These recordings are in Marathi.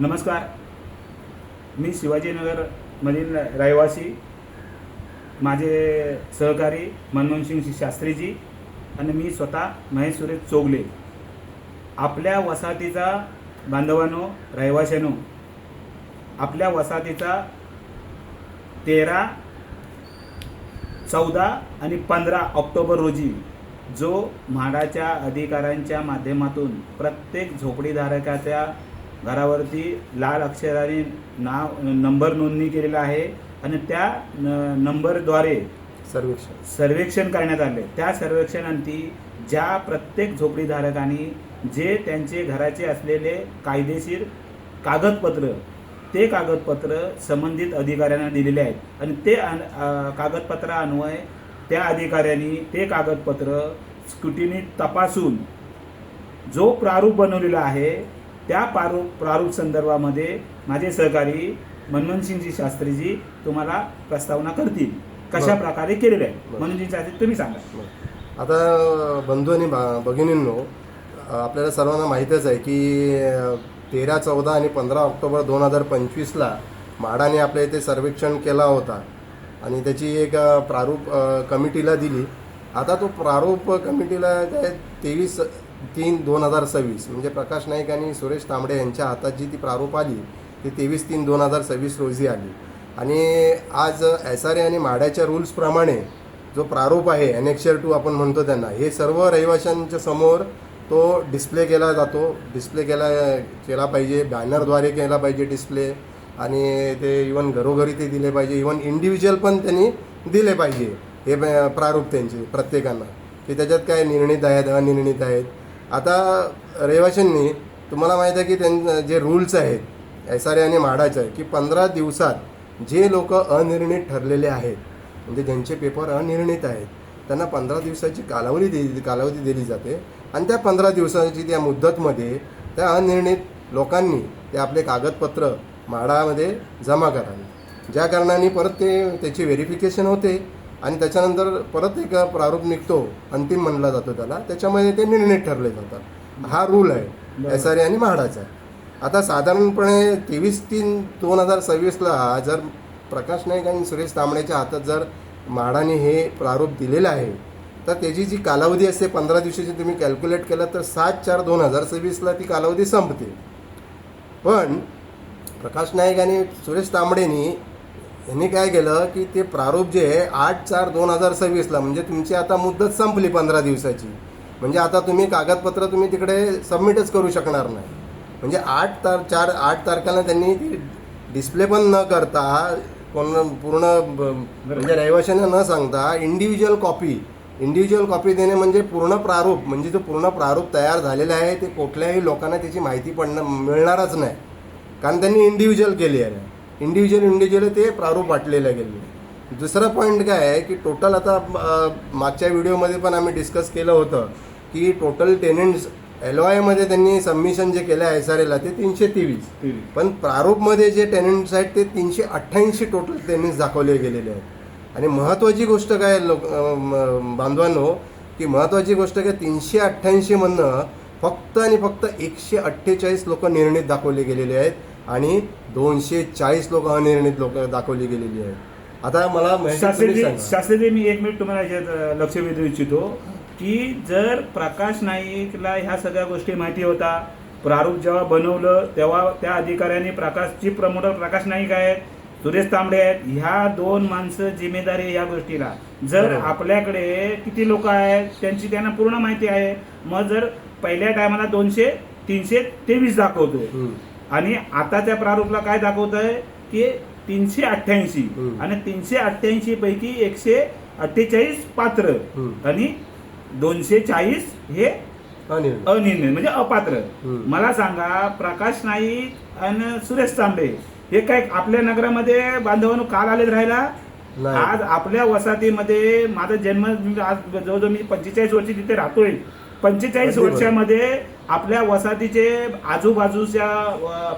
नमस्कार, मी शिवाजीनगरमधील रहिवासी, माझे सहकारी मनमोहनसिंग शास्त्रीजी आणि मी स्वतः महेश सुरेश चोगले. आपल्या वसाहतीचा बांधवांनो, रहिवाशांनो, आपल्या वसाहतीचा 13, 14 आणि 15 ऑक्टोबर रोजी जो म्हाडाच्या अधिकाऱ्यांच्या माध्यमातून प्रत्येक झोपडीधारकाच्या घरावरती लाल अक्षराने नंबर नोंदणी केलेला आहे आणि त्या नंबरद्वारे सर्वेक्षण करण्यात आले. त्या सर्वेक्षणांती ज्या प्रत्येक झोपडीधारकांनी जे त्यांचे घराचे असलेले कायदेशीर कागदपत्र ते कागदपत्र संबंधित अधिकाऱ्यांना दिलेले आहेत आणि ते कागदपत्रान्वये त्या अधिकाऱ्यांनी ते कागदपत्र स्क्रुटिनी तपासून जो प्रारूप बनवलेला आहे त्या प्रारूप संदर्भामध्ये माझे सहकारी मनमोहनसिंगजी शास्त्रीजी तुम्हाला प्रस्तावना करतील कशा प्रकारे केलेले आहे. मनमोहनजी शास्त्री, तुम्ही सांगा. आता बंधू आणि भगिनींनो, आपल्याला सर्वांना माहीतच आहे की 13, 14 आणि 15 ऑक्टोबर 2025ला म्हाडाने आपल्या इथे सर्वेक्षण केला होता आणि त्याची एक प्रारूप कमिटीला दिली. आता तो प्रारूप कमिटीला काय 23/3/2026 म्हणजे प्रकाश नाईक आणि सुरेश तांबडे यांच्या हातात जी ती प्रारूप आली ती 23/3/2026 रोजी आली. आणि आज SRA आणि म्हाडाच्या रूल्सप्रमाणे जो प्रारूप आहे ॲनेक्शर 2 आपण म्हणतो त्यांना, हे सर्व रहिवाशांच्या समोर तो डिस्प्ले केला जातो. डिस्प्ले केला पाहिजे, बॅनरद्वारे केला पाहिजे डिस्प्ले, आणि ते इवन घरोघरी ते दिले पाहिजे, इवन इंडिव्हिज्युअल पण त्यांनी दिले पाहिजे हे प्रारूप त्यांचे प्रत्येकांना, की त्याच्यात काय निर्णित आहेत अनिर्णित आहेत. आता रहिवाशांनी, तुम्हाला माहीत आहे की त्यांचे जे रूल्स आहेत SRA आणि म्हाडाचे की 15 दिवसात जे लोक अनिर्णित ठरलेले आहेत, म्हणजे ज्यांचे पेपर अनिर्णित आहेत त्यांना 15 दिवसाची कालावधी दिली जाते आणि त्या 15 दिवसाची त्या मुदतमध्ये त्या अनिर्णित लोकांनी ते आपले कागदपत्र म्हाडामध्ये जमा करावे. ज्या कारणाने परत त्याची व्हेरिफिकेशन होते आणि त्याच्यानंतर परत एक प्रारूप निघतो, अंतिम म्हणला जातो त्याला, त्याच्यामध्ये ते निर्णित ठरले जातात. हा रूल आहे SRA आणि म्हाडाचा. आता साधारणपणे 23/3/2026ला जर प्रकाश नाईक आणि सुरेश तांबडेच्या हातात जर म्हाडाने हे प्रारूप दिलेलं आहे तर त्याची जी कालावधी असते 15 दिवसाची, तुम्ही कॅल्क्युलेट केलं तर 7/4/2026ला ती कालावधी संपते. पण प्रकाश नाईक आणि सुरेश तांबडेनी यांनी काय केलं की ते प्रारूप जे आहे 8/4/2026ला, म्हणजे तुमची आता मुदत संपली 15 दिवसाची, म्हणजे आता तुम्ही कागदपत्र तुम्ही तिकडे सबमिटच करू शकणार नाही. म्हणजे 8 तारखेला त्यांनी डिस्प्ले पण न करता पूर्ण म्हणजे रहिवाशांना न सांगता इंडिव्हिज्युअल कॉपी देणे म्हणजे पूर्ण प्रारूप, म्हणजे तो पूर्ण प्रारूप तयार झालेला आहे, ते कुठल्याही लोकांना त्याची माहिती मिळणारच नाही, कारण त्यांनी इंडिव्हिज्युअल केली आहे. इंडिव्हिज्युअल ते प्रारूप वाटलेलं गेले. दुसरा पॉईंट काय आहे की टोटल, आता मागच्या व्हिडिओमध्ये पण आम्ही डिस्कस केलं होतं की टोटल टेनंट्स LOI मध्ये त्यांनी सबमिशन जे केलं आहे SRAला ते 323, पण प्रारूपमध्ये जे टेनंट्स आहेत ते 388 टोटल टेनंट्स दाखवले गेलेले आहेत. आणि महत्त्वाची गोष्ट काय बांधवांनो, की महत्त्वाची गोष्ट काय 388 मधनं फक्त आणि फक्त 148 लोक निर्णित दाखवले गेलेले आहेत आणि 240 लोक अनिर्णित लोक दाखवली गेलेली आहेत. आता मला शास्त्रीजी, मी 1 मिनिट तुम्हाला याच्यात लक्ष वेधू इच्छितो की जर प्रकाश नाईकला ह्या सगळ्या गोष्टी माहिती होता, प्रारूप जेव्हा बनवलं तेव्हा त्या अधिकाऱ्यांनी प्रकाशची प्रमोटर प्रकाश नाईक आहेत, सुरेश तांबडे आहेत, ह्या 2 माणसं जिम्मेदारी या गोष्टीला. जर आपल्याकडे किती लोक आहेत त्यांना पूर्ण माहिती आहे, मग जर पहिल्या टायमाला 323 दाखवतो आणि आता त्या प्रारूपला काय दाखवत आहे की 388 आणि 388 पैकी 148 पात्र आणि 240 हे अनिर्णय म्हणजे अपात्र. मला सांगा, प्रकाश नाईक आणि सुरेश तांबडे हे काय आपल्या नगरामध्ये बांधवांनो काल आलेत राहायला? आज आपल्या वसाहतीमध्ये माझा जन्म, आज जवळजवळ मी 45 वर्षी तिथे राहतोय. 45 वर्षामध्ये आपल्या वसाहतीचे आजूबाजूच्या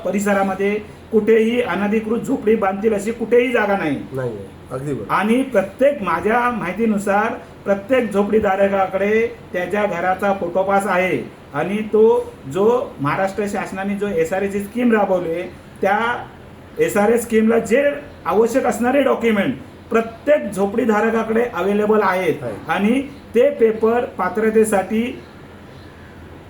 परिसरामध्ये कुठेही अनधिकृत झोपडी बांधतील अशी कुठेही जागा नाही. आणि प्रत्येक, माझ्या माहितीनुसार प्रत्येक झोपडीधारकाकडे त्याच्या घराचा फोटोपास आहे आणि तो जो महाराष्ट्र शासनाने जो SRA ची स्कीम राबवली, त्या SRA स्कीमला जे आवश्यक असणारे डॉक्युमेंट प्रत्येक झोपडीधारकाकडे अवेलेबल आहेत आहे. आणि ते पेपर पात्रतेसाठी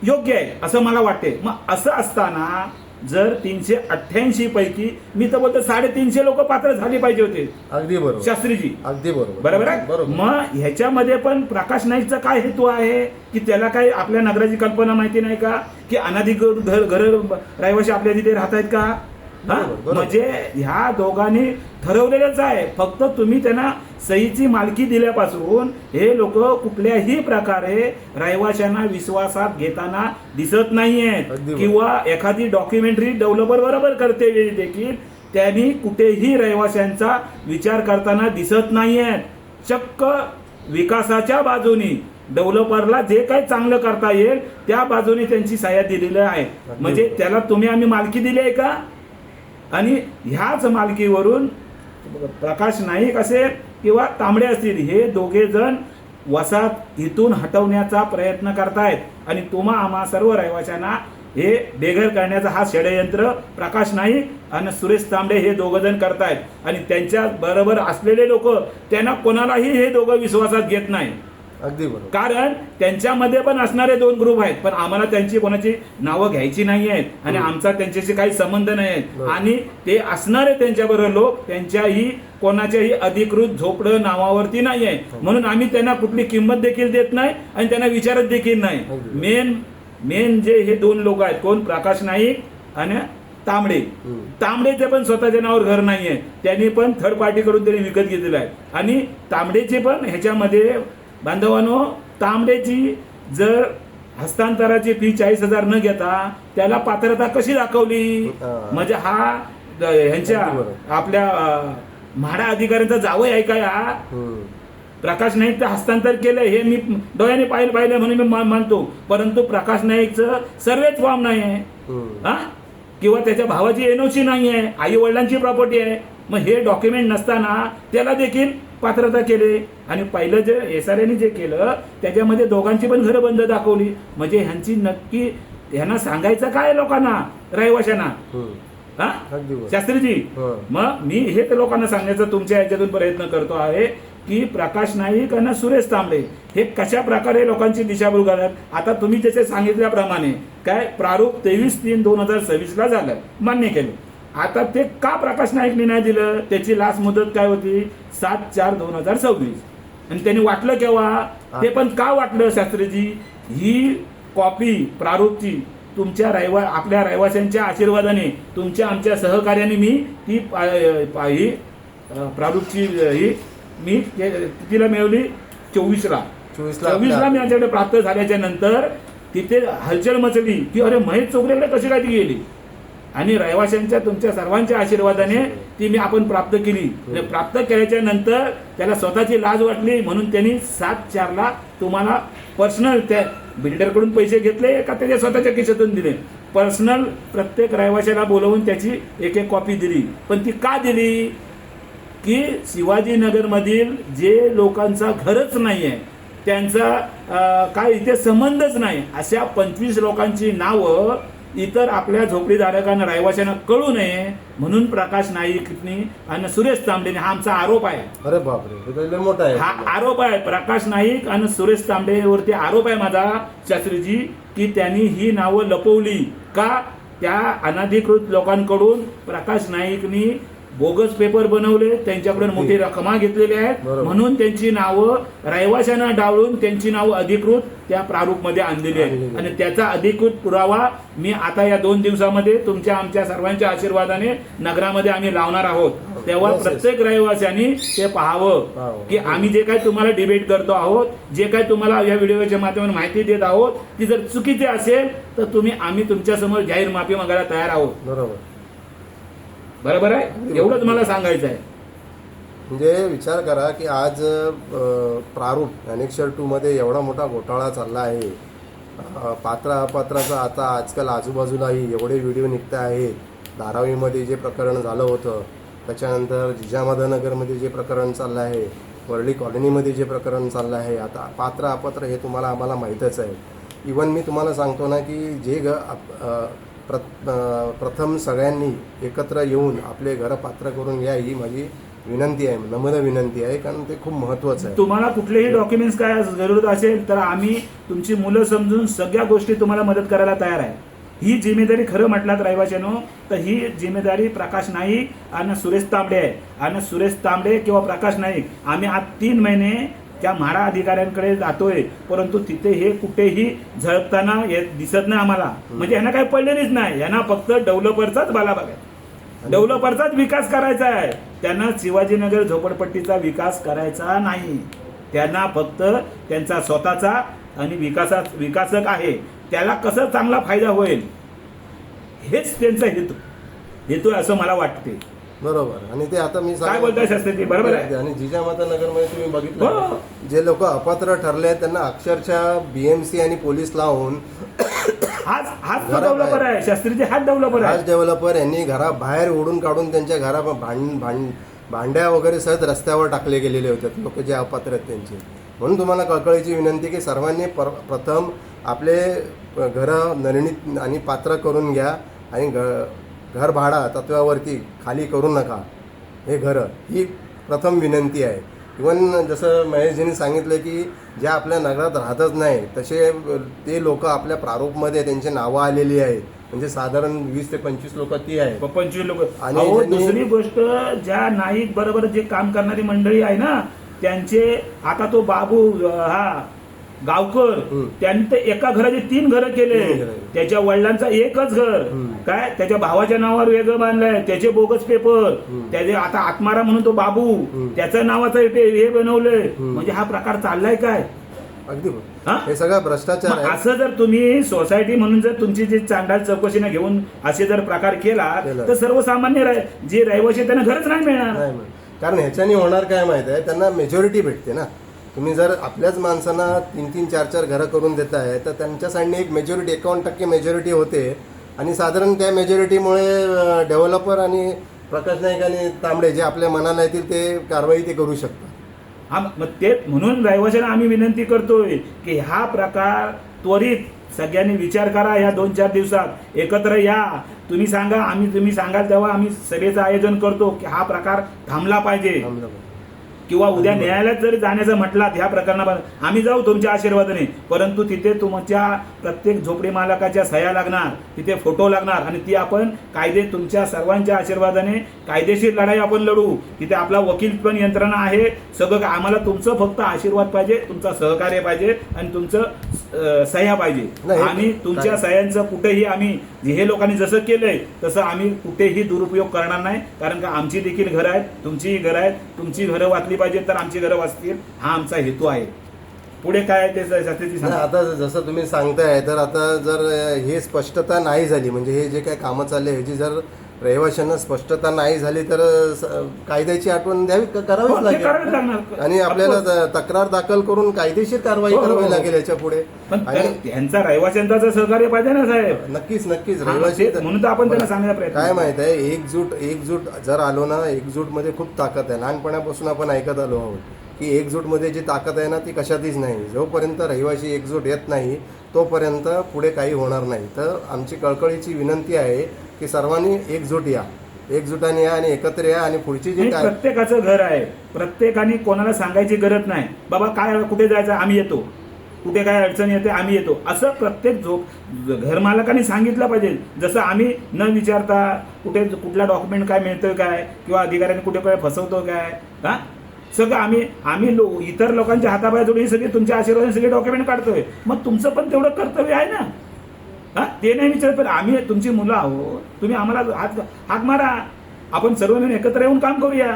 योग्य आहे असं मला वाटते. मग असं असताना जर 388 पैकी मी तर बोलतो 350 लोक पात्र झाली पाहिजे होते अगदी बरोबर, शास्त्रीजी. अगदी बरोबर, बरोबर आहे. बरोबर. मग ह्याच्यामध्ये पण प्रकाश नाईकचा काय हेतू आहे की त्याला काही आपल्या नगराची कल्पना माहिती नाही का की अनधिकृत घर रहिवासी आपल्या तिथे राहत आहेत का? हा? बरोबर, बरोबर. म्हणजे ह्या दोघांनी ठरवलेलंच आहे. फक्त तुम्ही त्यांना सहीची मालकी दिल्यापासून हे लोक कुठल्याही प्रकारे रहिवाशांना विश्वासात घेताना दिसत नाहीयेत अगदी बरोबर. किंवा एखादी डॉक्युमेंटरी डेव्हलपर बरोबर करते वेळी देखील त्यांनी कुठेही रहिवाशांचा विचार करताना दिसत नाहीयेत. चक्क विकासाच्या बाजूनी डेव्हलपरला जे काही चांगलं करता येईल त्या बाजूने त्यांची सह्या दिलेल्या आहे. म्हणजे त्याला तुम्ही आम्ही मालकी दिली आहे का? आणि ह्याच मालकीवरून प्रकाश नाईक असेल किंवा तांबडे असतील हे दोघे जण वसाहत इथून हटवण्याचा प्रयत्न करतायत आणि तुम्हा आम्हा सर्व रहिवाशांना हे बेघर करण्याचा हा षडयंत्र प्रकाश नाईक आणि सुरेश तांबडे हे दोघ जण करतायत आणि त्यांच्या बरोबर असलेले लोक त्यांना कोणालाही हे दोघं विश्वासात घेत नाही. अगदी बरोबर. कारण त्यांच्यामध्ये पण असणारे 2 ग्रुप आहेत पण आम्हाला त्यांची कोणाची नावं घ्यायची नाही आहेत आणि आमचा त्यांच्याशी काही संबंध नाही आहेत. बरोबर. आणि ते असणारे त्यांच्याबरोबर लोक त्यांच्याही कोणाच्याही अधिकृत झोपडं नावावरती नाही आहे म्हणून आम्ही त्यांना कुठली किंमत देखील देत नाही आणि त्यांना विचारत देखील नाही. अगदी. मेन जे हे 2 लोक आहेत कोण? प्रकाश नाईक आणि तांबडे. तांबडेचे पण स्वतःच्या नावावर घर नाहीये, त्यांनी पण थर्ड पार्टी कडून त्यांनी विकत घेतलेलं आहे. आणि तांबडेचे पण ह्याच्यामध्ये बांधवांनो तांबडेची जर हस्तांतराची फी 40,000 न घेता त्याला पात्रता कशी दाखवली? म्हणजे हा ह्यांच्या आपल्या म्हाडा अधिकाऱ्यांचा जावई आहे का? या प्रकाश नाईकचं हस्तांतर केलं हे मी डोळ्याने पाहिलं म्हणून मी मानतो. परंतु प्रकाश नाईकचं सर्वेच फॉर्म नाही आहे हा किंवा त्याच्या भावाची NOC नाही आहे, आई वडिलांची प्रॉपर्टी आहे. मग हे डॉक्युमेंट नसताना त्याला देखील पात्रता केले. आणि पहिलं जे SRAने जे केलं त्याच्यामध्ये दोघांची पण घरं बंद दाखवली. म्हणजे ह्यांची नक्की ह्यांना सांगायचं काय लोकांना रहिवाशांना? हा शास्त्रीजी, मग मी हे तर लोकांना सांगायचं तुमच्या ह्याच्यातून प्रयत्न करतो आहे की प्रकाश नाईक आणि सुरेश तांबडे हे कशा प्रकारे लोकांची दिशाभूल करतात. आता तुम्ही जसे सांगितल्याप्रमाणे काय प्रारूप 23/3/2026 ला झालं, मान्य केलं. आता ते का प्रकाश नाईकने नाही दिलं? त्याची लास्ट मुदत काय होती? 7/4/2026. आणि त्यांनी वाटलं केव्हा? ते पण का वाटलं शास्त्रीजी? ही कॉपी प्रारूपची तुमच्या आपल्या रहिवाशांच्या आशीर्वादाने तुमच्या आमच्या सहकार्याने मी ती प्रारूपची ही मी कितीला मिळवली? 24ला मी आमच्याकडे प्राप्त झाल्याच्या नंतर तिथे हलचल मचली की अरे महेश चोगरेकडे कशी काय ती गेली? आणि रहिवाशांच्या तुमच्या सर्वांच्या आशीर्वादाने ती मी आपण प्राप्त केली. प्राप्त केल्याच्या नंतर त्याला स्वतःची लाज वाटली म्हणून त्यांनी 7/4ला तुम्हाला पर्सनल त्या बिल्डरकडून पैसे घेतले का त्याच्या स्वतःच्या खिशातून दिले? पर्सनल प्रत्येक रहिवाशाला बोलवून त्याची एक कॉपी दिली. पण ती का दिली? की शिवाजीनगर मधील जे लोकांचा घरच नाहीये त्यांचा काय इथे संबंधच नाही अशा 25 लोकांची नावं इतर आपल्या झोपडीधारकांना रहिवाशांना कळू नये म्हणून प्रकाश नाईकनी आणि सुरेश तांबडेने हा आमचा आरोप आहे. अरे बापरे, मोठा आहे हा आरोप आहे. प्रकाश नाईक आणि सुरेश तांबडेवरती आरोप आहे माझा शास्त्रीजी की त्यांनी ही नावं लपवली का? त्या अनधिकृत लोकांकडून प्रकाश नाईकनी बोगस पेपर बनवले, त्यांच्याकडून मोठी रकमा घेतलेली आहेत म्हणून त्यांची नावं रहिवाशांना डावळून त्यांची नावं अधिकृत त्या प्रारूप मध्ये आणलेली आहेत. आणि त्याचा अधिकृत पुरावा मी आता या 2 दिवसामध्ये तुमच्या आमच्या सर्वांच्या आशीर्वादाने नगरामध्ये आम्ही लावणार आहोत. तेव्हा प्रत्येक रहिवाशांनी ते पाहावं की आम्ही जे काही तुम्हाला डिबेट करतो आहोत, जे काही तुम्हाला या व्हिडिओच्या माध्यमातून माहिती देत आहोत ती जर चुकीची असेल तर आम्ही तुमच्या समोर जाहीर माफी मागायला तयार आहोत. बरोबर आहे? एवढंच मला सांगायचं आहे. म्हणजे विचार करा की आज प्रारूप अनेक्शर 2 मध्ये एवढा मोठा घोटाळा चालला आहे. पात्र अपात्राचा आता आजकाल आजूबाजूलाही एवढे व्हिडिओ निघत आहेत. धारावीमध्ये जे प्रकरण झालं होतं, त्याच्यानंतर जिजामाधवनगरमध्ये जे प्रकरण चाललं आहे, वर्ली कॉलनीमध्ये जे प्रकरण चाललं आहे, आता पात्र अपात्र हे तुम्हाला आम्हाला माहीतच आहे. इवन मी तुम्हाला सांगतो ना की जे प्रथम सगळ्यांनी एकत्र येऊन आपले घरं पात्र करून या, ही माझी विनंती आहे, नम्र विनंती आहे, कारण ते खूप महत्वाचं आहे. तुम्हाला कुठलेही डॉक्युमेंट्स काय जरूरत असेल तर आम्ही तुमची मुलं समजून सगळ्या गोष्टी तुम्हाला मदत करायला तयार आहे. ही जिम्मेदारी खरं म्हटलात रहिवाशांनो तर ही जिम्मेदारी प्रकाश नाईक आणि सुरेश तांबडे आहे. आणि सुरेश तांबडे किंवा प्रकाश नाईक आम्ही आज 3 महिने त्या म्हाडा अधिकाऱ्यांकडे जातोय, परंतु तिथे हे कुठेही झळकताना दिसत नाही आम्हाला. म्हणजे यांना काही पडलेलीच नाही, यांना फक्त डेव्हलपरचाच बाला बघायचा, डेव्हलपरचाच विकास करायचा आहे. त्यांना शिवाजीनगर झोपडपट्टीचा विकास करायचा नाही. त्यांना फक्त त्यांचा स्वतःचा आणि विकासक आहे त्याला कसं चांगला फायदा होईल हेच त्यांचा हेतू आहे असं मला वाटते. बरोबर. आणि ते आता मी काय बोलताय शास्त्री, बरोबर आहे. आणि जिजामाता नगरमध्ये तुम्ही हो. बघितलं जे लोक अपात्र ठरले आहेत त्यांना अक्षरशः BMC आणि पोलीस लावून हाच डेव्हलपर आहे शास्त्रीचे, हाच डेव्हलपर आहे. हाच डेव्हलपर यांनी घराबाहेर ओढून काढून त्यांच्या घरा भांड्या वगैरे सहज रस्त्यावर टाकले गेलेले होते लोक जे अपात्र आहेत त्यांचे. म्हणून तुम्हाला कळकळीची विनंती की सर्वांनी प्रथम आपले घरं निर्णित आणि पात्र करून घ्या आणि घर भाडा तत्वावरती खाली करू नका हे घरं, ही प्रथम विनंती आहे. इवन जसं महेशजींनी सांगितलं की ज्या आपल्या नगरात राहतच नाही तसे ते लोक आपल्या प्रारूपमध्ये त्यांची नावं आलेली आहेत, म्हणजे साधारण 20 ते 25 लोक ती आहेत. 25 लोक. आणि आणि दुसरी गोष्ट ज्या नाईक बरोबर जे काम करणारी मंडळी आहे ना त्यांचे, आता तो बाबू हा गावकर त्यांनी तर एका घराचे 3 घरं केले. त्याच्या वडिलांचा एकच घर काय त्याच्या भावाच्या नावावर वेगळं बांधलंय, त्याचे बोगस पेपर, त्याचे आता आत्मारा म्हणून तो बाबू त्याच्या नावाचं हे बनवलंय. म्हणजे हा प्रकार चाललाय काय? अगदी हे सगळं भ्रष्टाचार आहे. असं जर तुम्ही सोसायटी म्हणून जर तुमची जी चांडाळ चौकशीने घेऊन असे जर प्रकार केला तर सर्वसामान्य जे रहिवासी त्यांना घरच नाही मिळणार. कारण ह्याच्याने होणार काय माहित आहे, त्यांना मेजॉरिटी भेटते ना. तुम्ही जर आपल्याच माणसांना 3-3, 4-4 घरं करून देताय तर त्यांच्या साईडने एक मेजॉरिटी 51% मेजॉरिटी होते आणि साधारण त्या मेजॉरिटीमुळे डेव्हलपर आणि प्रकाश नाईक आणि तांबडे जे आपल्या मनाला येतील ते कारवाई ते करू शकतात. हा मग ते म्हणून रहिवाशांना आम्ही विनंती करतोय की हा प्रकार त्वरित सगळ्यांनी विचार करा. या 2-4 दिवसात एकत्र या, तुम्ही सांगा, तुम्ही सांगाल तेव्हा आम्ही सभेचं आयोजन करतो की हा प्रकार थांबला पाहिजे. किंवा उद्या न्यायालयात जरी जाण्याचं म्हटलात ह्या प्रकरणात आम्ही जाऊ तुमच्या आशीर्वादाने, परंतु तिथे तुमच्या प्रत्येक झोपडी मालकाच्या सह्या लागणार, तिथे फोटो लागणार आणि ती आपण तुमच्या सर्वांच्या आशीर्वादाने कायदेशीर लढाई आपण लढू. तिथे आपला वकील पण यंत्रणा आहे सगळं. आम्हाला तुमचं फक्त आशीर्वाद पाहिजे, तुमचं सहकार्य पाहिजे आणि तुमचं सह्या पाहिजे. आणि तुमच्या सह्यांचं कुठेही आम्ही हे लोकांनी जसं केलंय तसं आम्ही कुठेही दुरुपयोग करणार नाही. कारण का आमची देखील घरं आहेत, तुमचीही घरं आहेत, तुमची घरं वाचली पाहिजे तर आमची घरं वाचतील, हा आमचा हेतू आहे. पुढे काय ते आता जसं तुम्ही सांगताय तर आता जर हे स्पष्टता नाही झाली, म्हणजे हे जे काय कामं चालले ह्याची जर रहिवाशांना स्पष्टता नाही झाली तर कायद्याची आठवण द्यावी करावीच लागेल आणि आपल्याला तक्रार दाखल करून कायदेशीर कारवाई करावी लागेल याच्या पुढे. त्यांचा रहिवाशांचा सहकार्य पाहिजे ना साहेब. नक्कीच रहिवासी. म्हणून तर आपण त्यांना सांगायला प्रयत्न. काय माहित आहे, एकजूट जर आलो ना, एकजूट मध्ये खूप ताकद आहे. लहानपणापासून आपण ऐकत आलो आहोत की एकजूटमध्ये जी ताकद आहे ना ती कशातच नाही. जोपर्यंत रहिवासी एकजूट येत नाही तोपर्यंत पुढे काही होणार नाही. तर आमची कळकळीची विनंती आहे की सर्वांनी एकजुटाने या आणि एकत्र या आणि पुढची जी काय प्रत्येकाचं घर आहे, प्रत्येकाने कोणाला सांगायची गरज नाही बाबा काय कुठे जायचं आम्ही येतो, कुठे काय अडचण येते आम्ही येतो, असं प्रत्येक घरमालकाने सांगितलं पाहिजे. जसं आम्ही न विचारता कुठे कुठला डॉक्युमेंट काय मिळतोय काय किंवा अधिकाऱ्यांनी कुठे काय फसवतो काय, हा सगळं आम्ही इतर लोकांच्या हाताबाहेर जोडून सगळे तुमच्या आशीर्वादाने सगळे डॉक्युमेंट काढतोय. मग तुमचं पण तेवढं कर्तव्य आहे ना. हा ते नाही विचारत पण आम्ही तुमची मुलं आहोत, तुम्ही आम्हाला हाक मारा, आपण सर्व मिळून एकत्र येऊन काम करूया.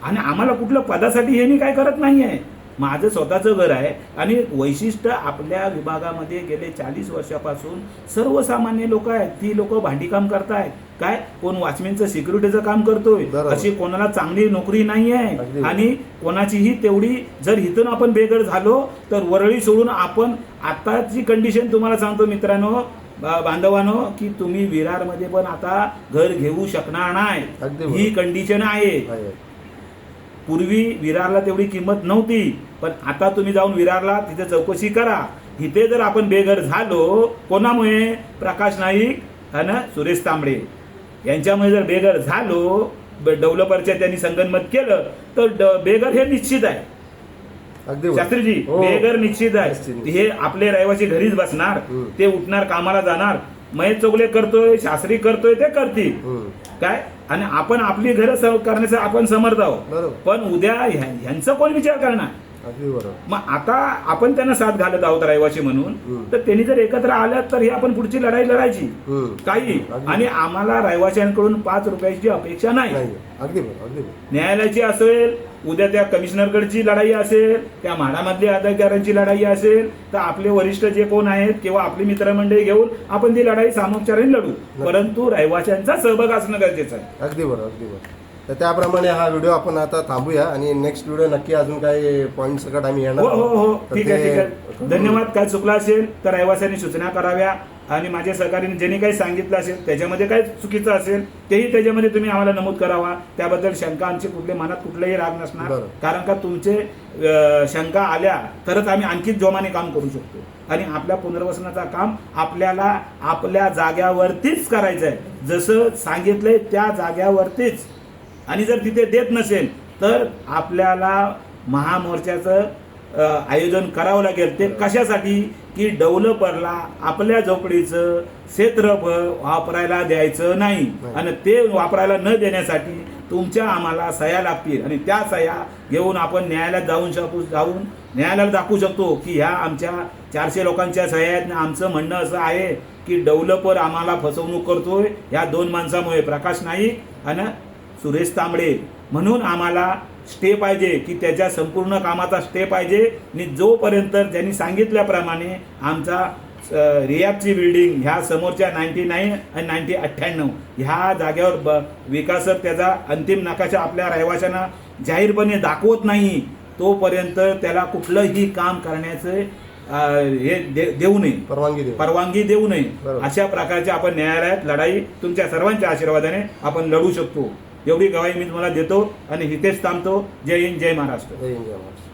आणि आम्हाला कुठलं पदासाठी हे मी काय करत नाहीये. माझं स्वतःचं घर आहे आणि वैशिष्ट्य आपल्या विभागामध्ये गेले 40 वर्षापासून सर्वसामान्य लोक आहेत. ती लोक भांडीकाम करतायत, काय कोण वॉचमॅनचं सिक्युरिटीचं काम करतोय, अशी कोणाला चांगली नोकरी नाही आहे. आणि कोणाचीही तेवढी जर इथून आपण बेघर झालो तर वरळी सोडून आपण आताची कंडिशन तुम्हाला सांगतो मित्रांनो बांधवांनो की तुम्ही विरारमध्ये पण आता घर घेऊ शकणार नाही, ही कंडिशन आहे. पूर्वी विरारला तेवढी किंमत नव्हती, पण आता तुम्ही जाऊन विरारला तिथे चौकशी करा. इथे जर आपण बेघर झालो कोणामुळे, प्रकाश नाईक आणि सुरेश तांबडे यांच्यामुळे जर बेघर झालो, डेव्हलपरच्या त्यांनी संगनमत केलं तर बेघर हे निश्चित आहे. अगदी बरोबर. शास्त्रीजी हो. बेघर निश्चित आहे. निश्चित. हे आपले रहिवासी घरीच बसणार, हम्म. ते उठणार कामाला जाणार. महेश चौगले करतोय, शास्त्री करतोय, ते करतील काय, आणि आपण आपली घरं करण्याचं आपण समर्थ आहोत. बरोबर. पण उद्या ह्यांचा कोण विचार करणार. अगदी बरोबर. मग आता आपण त्यांना साथ घालत आहोत रहिवासी म्हणून, हम्म. तर त्यांनी जर एकत्र आल्या तर ही आपण पुढची लढाई लढायची काही. अगदी. आणि आम्हाला रहिवाशांकडून 5 रुपयाची अपेक्षा नाही. नाही. अगदी बरोबर. अगदी बरोबर. न्यायालयाची असेल, उद्या त्या कमिशनरकडची लढाई असेल, त्या म्हाडामधल्या अधिकाऱ्यांची लढाई असेल, तर आपले वरिष्ठ जे कोण आहेत किंवा आपली मित्रमंडळी घेऊन आपण ती लढाई सामोपचाराने लढू. परंतु रहिवाशांचा सहभाग असणं गरजेचं आहे. अगदी बरोबर. अगदी बरोबर. तर त्याप्रमाणे हा व्हिडिओ आपण आता थांबूया आणि नेक्स्ट व्हिडिओ नक्की अजून काही पॉईंट सकट आम्ही येणार हो हो आहोत. हो तर ठीक आहे ते- ठीक आहे. धन्यवाद. काय चुकलं असेल तर रहिवाशांनी सूचना कराव्या, आणि माझ्या सहकार्याने ज्यांनी काही सांगितलं असेल त्याच्यामध्ये काय चुकीचं असेल तेही त्याच्यामध्ये तुम्ही आम्हाला नमूद करावा. त्याबद्दल शंका आमची कुठल्या मनात कुठलाही राग नसणार. बरं. कारण का तुमचे शंका आल्या तरच आम्ही आणखी जोमाने काम करू शकतो. आणि आपल्या पुनर्वसनाचं काम आपल्याला आपल्या जाग्यावरतीच करायचं आहे, जसं सांगितलंय त्या जाग्यावरतीच. आणि जर तिथे देत नसेल तर आपल्याला महामोर्चाचं आयोजन करावं लागेल. ते कशासाठी की डेव्हलपरला आपल्या झोपडीचं क्षेत्रफळ वापरायला द्यायचं नाही. आणि ते वापरायला न देण्यासाठी तुमच्या आम्हाला सह्या लागतील, आणि त्या सह्या घेऊन आपण न्यायालयात जाऊन न्यायालयाला दाखवू शकतो की ह्या आमच्या 400 लोकांच्या सह्या आहेत. आमचं म्हणणं असं आहे की डेव्हलपर आम्हाला फसवणूक करतोय ह्या 2 माणसामुळे, प्रकाश नाईक आणि सुरेश तांबडे. म्हणून आम्हाला स्टे पाहिजे की त्याच्या संपूर्ण कामाचा स्टे पाहिजे. आणि जोपर्यंत त्यांनी सांगितल्याप्रमाणे आमचा रियाबची बिल्डिंग ह्या समोरच्या 99 आणि 98 ह्या जागेवर विकासक त्याचा अंतिम नकाशा आपल्या रहिवाशांना जाहीरपणे दाखवत नाही, तोपर्यंत त्याला कुठलंही काम करण्याचं हे देऊ नये, परवानगी देऊ नये. बरोबर. अशा प्रकारची आपण न्यायालयात लढाई तुमच्या सर्वांच्या आशीर्वादाने आपण लढू शकतो. एवढी गवाही मी तुम्हाला देतो आणि इथेच थांबतो. जय हिंद, जय महाराष्ट्र. जय हिंद, जय महाराष्ट्र.